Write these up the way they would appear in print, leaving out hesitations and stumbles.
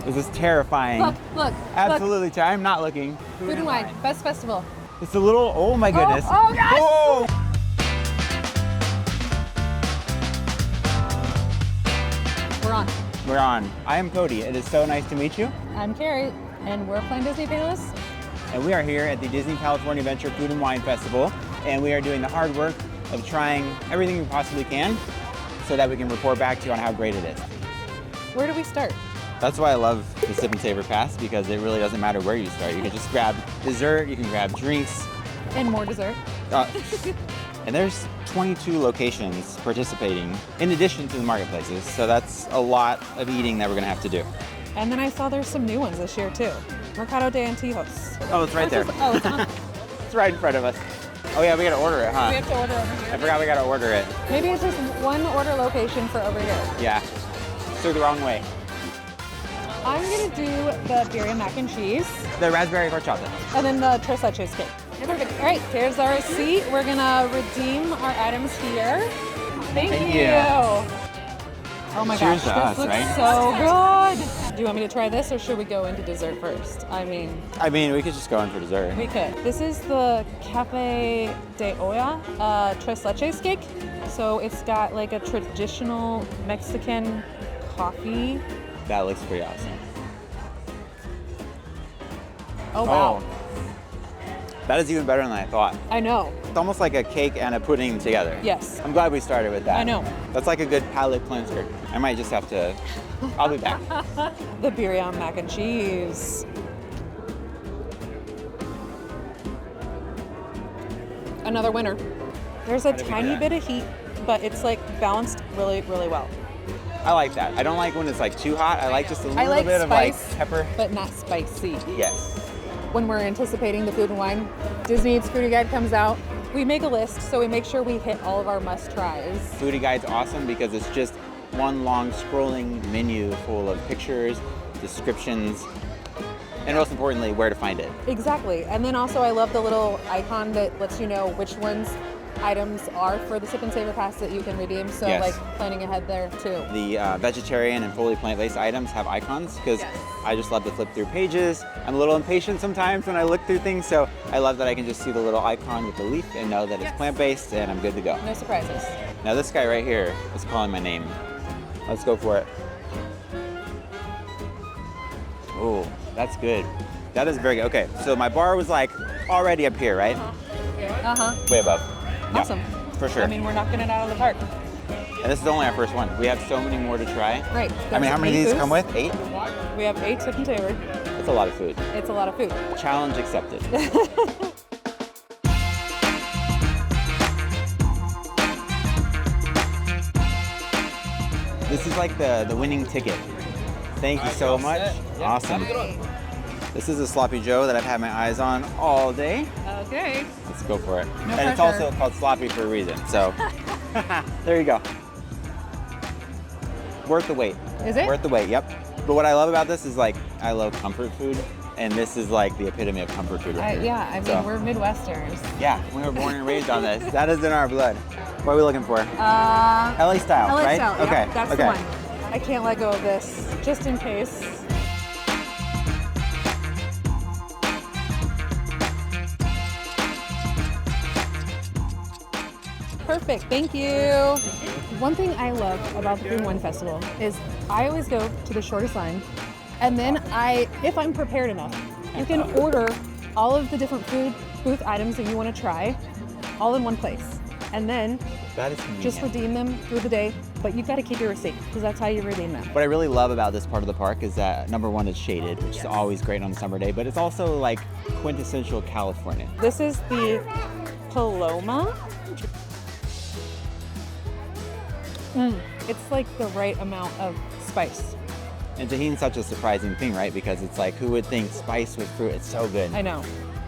This is terrifying. Look. Absolutely terrifying. I'm not looking. Food and Wine, best festival. It's a little, oh my goodness. Oh gosh! Oh! We're on. I am Cody. It is so nice to meet you. I'm Carrie, and we're planDisney panelists. And we are here at the Disney California Adventure Food and Wine Festival, and we are doing the hard work of trying everything we possibly can so that we can report back to you on how great it is. Where do we start? That's why I love the Sip and Savor Pass, because it really doesn't matter where you start. You can just grab dessert, you can grab drinks. And more dessert. And there's 22 locations participating in addition to the marketplaces, so that's a lot of eating that we're gonna have to do. And then I saw there's some new ones this year too. Mercardo de Antojos. Oh, it's right there. It's on. It's right in front of us. Oh yeah, we gotta order it, huh? We have to order over here. I forgot we gotta order it. Maybe it's just one order location for over here. Yeah, so the wrong way. I'm gonna do the birria mac and cheese. The raspberry horchata. And then the Churros cheesecake. Perfect. All right, here's our receipt. We're gonna redeem our items here. Thank you. Oh my Cheers gosh, to us, this looks right? so good. Do you want me to try this, or should we go into dessert first? I mean, we could just go in for dessert. we could. This is the Cafe de Olla Tres Leches cake. So it's got like a traditional Mexican coffee. That looks pretty awesome. Oh wow. Oh, that is even better than I thought. I know. It's almost like a cake and a pudding together. Yes. I'm glad we started with that. I know. That's like a good palate cleanser. I might just have to, I'll be back. The birria mac and cheese. Another winner. There's a tiny bit of heat, but it's like balanced really, really well. I like that. I don't like when it's like too hot. I like just a little bit of spice, like pepper. but not spicy. Yes. When we're anticipating the Food and Wine, Disney Eats Foodie Guide comes out. We make a list, so we make sure we hit all of our must-tries. Foodie Guide's awesome because it's just one long scrolling menu full of pictures, descriptions, and most importantly, where to find it. Exactly. And then also I love the little icon that lets you know which ones items are for the Sip and Savor Pass that you can redeem. So Yes. like planning ahead there too. The vegetarian and fully plant-based items have icons because Yes. I just love to flip through pages. I'm a little impatient sometimes when I look through things, so I love that I can just see the little icon with the leaf and know that it's Yes. plant-based and I'm good to go. No surprises. Now this guy right here is calling my name. Let's go for it. Oh, that's good. That is very good. Okay, so my bar was like already up here, right? Uh-huh. Way above. Yeah, Awesome. for sure. I mean, we're knocking it out of the park. And this is only our first one. We have so many more to try. Right. I mean, how many of these come with? 8? We have 8 Sip and Savor. That's a lot of food. It's a lot of food. Challenge accepted. This is like the winning ticket. Thank you so much. Awesome. This is a Sloppy Joe that I've had my eyes on all day. Okay. Let's go for it. No and it's pressure. also called sloppy for a reason. So there you go. Worth the wait. Is it? Worth the wait, yep. But what I love about this is like, I love comfort food. And this is like the epitome of comfort food right here. Yeah, I mean, So, we're Midwesterners. yeah, we were born and raised on this. That is in our blood. What are we looking for? LA style, LA right? style, Okay, yeah, that's okay. the one. I can't let go of this, just in case. Perfect, thank you. One thing I love about the Food and Wine Festival is I always go to the shortest line, and then if I'm prepared enough, you can order all of the different booth items that you want to try all in one place. And then That is convenient. just redeem them through the day, but you've got to keep your receipt because that's how you redeem them. What I really love about this part of the park is that number one, it's shaded, which is always great on a summer day, but it's also like quintessential California. This is the Paloma. It's like the right amount of spice. And tahini's such a surprising thing, right? Because it's like, who would think spice with fruit? It's so good. I know.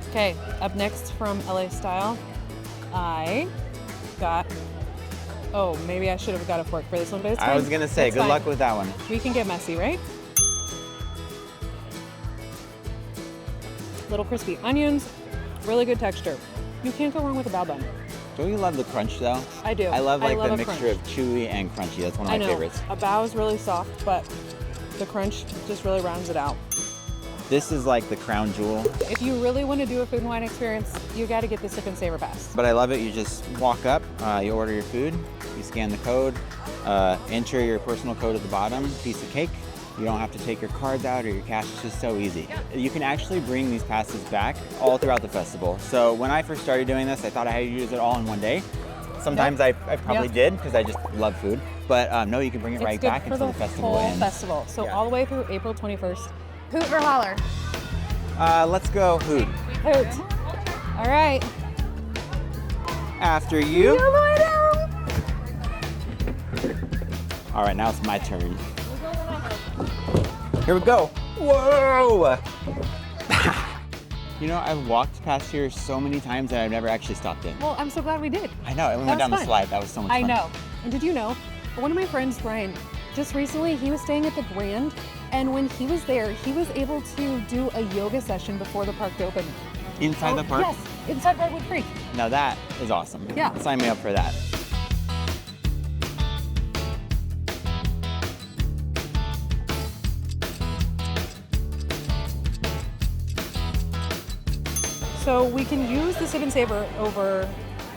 Okay, up next from LA Style, I got, oh, maybe I should have got a fork for this one, but it's fine. I was gonna say, It's good fine. luck with that one. We can get messy, right? Little crispy onions, really good texture. You can't go wrong with a bao bun. Don't you love the crunch though? I do. I love like the a mixture crunch. of chewy and crunchy. That's one of I my know. favorites. A bao is really soft, but The crunch just really rounds it out. This is like the crown jewel. If you really want to do a food and wine experience, you got to get the Sip and Savor Pass. But I love it. You just walk up, you order your food, you scan the code, enter your personal code at the bottom, piece of cake. You don't have to take your cards out or your cash. It's just so easy. You can actually bring these passes back all throughout the festival. So when I first started doing this, I thought I had to use it all in one day. Sometimes I probably did because I just love food. But no, you can bring it right back until the festival ends. Festival. So all the way through April 21st. Hoot or holler? Let's go hoot. Hoot. All right. After you. All the way down. All right, now it's my turn. Here we go. Whoa! You know, I've walked past here so many times that I've never actually stopped in. Well, I'm so glad we did. I know, and we went down the slide. That was so much fun. I know. And did you know, one of my friends, Brian, just recently, he was staying at the Grand, and when he was there, he was able to do a yoga session before the park opened. Inside the park? Yes, inside Redwood Creek. Now that is awesome. Yeah. Sign me up for that. So we can use the Sip and Savor over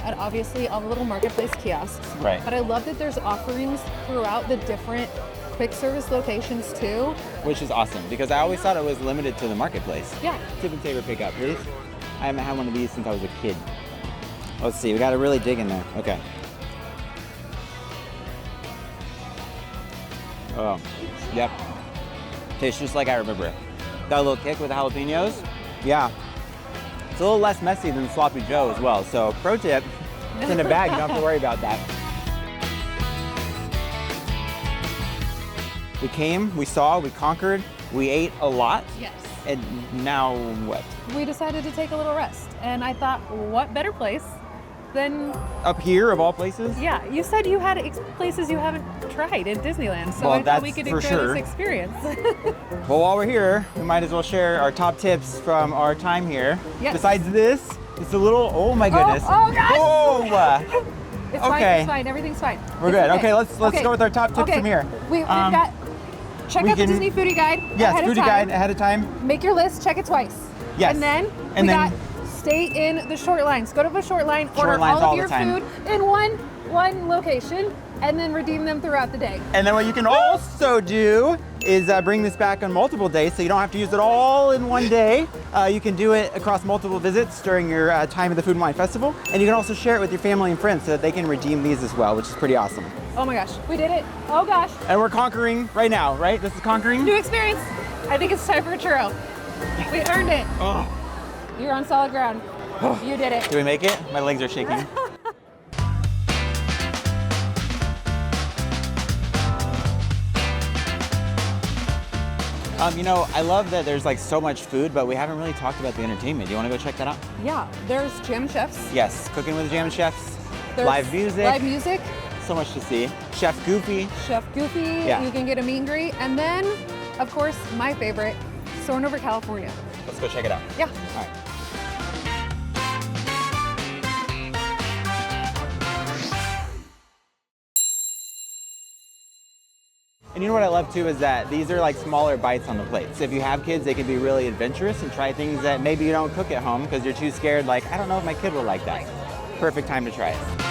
at obviously all the little marketplace kiosks. Right. But I love that there's offerings throughout the different quick service locations too. Which is awesome because I always thought it was limited to the marketplace. Yeah. Sip and Savor pickup, please. I haven't had one of these since I was a kid. Let's see, we gotta really dig in there. Okay. Oh, yep. Tastes just like I remember it. Got a little kick with the jalapenos. Yeah. It's a little less messy than Sloppy Joe as well. So pro tip, it's in a bag, you don't have to worry about that. We came, we saw, we conquered, we ate a lot. Yes. And now what? We decided to take a little rest. And I thought, what better place than... Up here of all places? Yeah, you said you had places you haven't tried in Disneyland. So Well, I thought we that's could for enjoy sure. this experience. Well, while we're here, we might as well share our top tips from our time here. Yes. Besides this, it's a little, oh my goodness. Oh gosh! Oh! It's fine, Okay. it's fine, everything's fine. We're It's good. Okay, let's Okay. go with our top tips from here. We've got, check out the Disney Foodie Guide Yes, ahead of Foodie time. Guide ahead of time. Make your list, check it twice. Yes. And then And we then- got stay in the short lines. Go to the short line, order lines all all of the your time. food in one location, and then redeem them throughout the day. And then what you can also do is bring this back on multiple days, so you don't have to use it all in one day. You can do it across multiple visits during your time at the Food and Wine Festival. And you can also share it with your family and friends so that they can redeem these as well, which is pretty awesome. Oh my gosh, we did it. Oh gosh. And we're conquering right now, right? This is conquering? New experience. I think it's time for a churro. We earned it. Oh. You're on solid ground. You did it. Did we make it? My legs are shaking. You know, I love that there's like so much food, but we haven't really talked about the entertainment. Do you want to go check that out? Yeah, there's jam chefs. Yes, Cooking with Jam Chefs, There's live music, Live music. so much to see. Chef Goofy. Chef Goofy. Yeah. You can get a meet and greet. And then, of course, my favorite, Soaring Over California. Let's go check it out. Yeah. All right. And you know what I love too is that these are like smaller bites on the plate. So if you have kids, they can be really adventurous and try things that maybe you don't cook at home because you're too scared, like, I don't know if my kid will like that. Perfect time to try it.